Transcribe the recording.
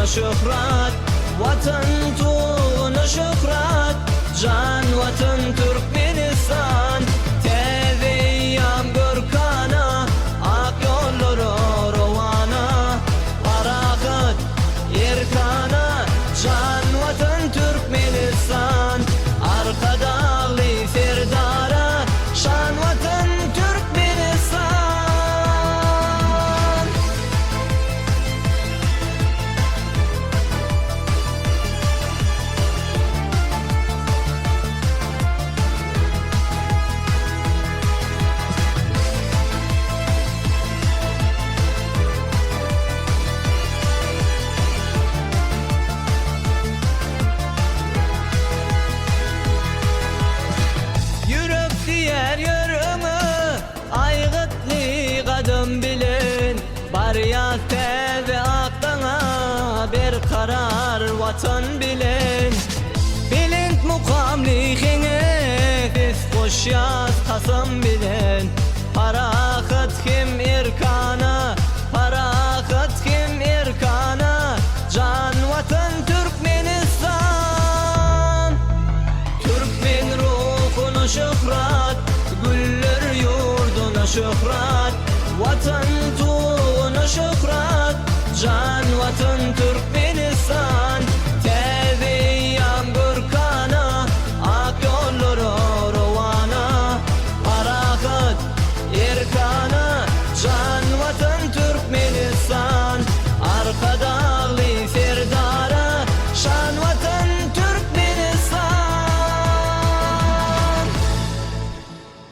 tuğuna şöhret, vatan tuğuna şöhret, can vatan Türkmenistan. Teveyyam Gürkan'a, ak yolları rovana, Parahat Erkan'a, can vatan Türkmenistan. Arka dağlı Serdara, şan vatan Türkmenistan. Bariyat ve aklına bir karar vatan bilen. Bilint mukamlihine biz hoş yaz kasım bilen. Parahat kim Erkan'a, parahat kim Erkan'a, can vatan Türkmenistan. Türkmen ruhuna şöhret, güller yurduna şöhret, vatan tuğuna şöhret, can vatan Türkmenistan.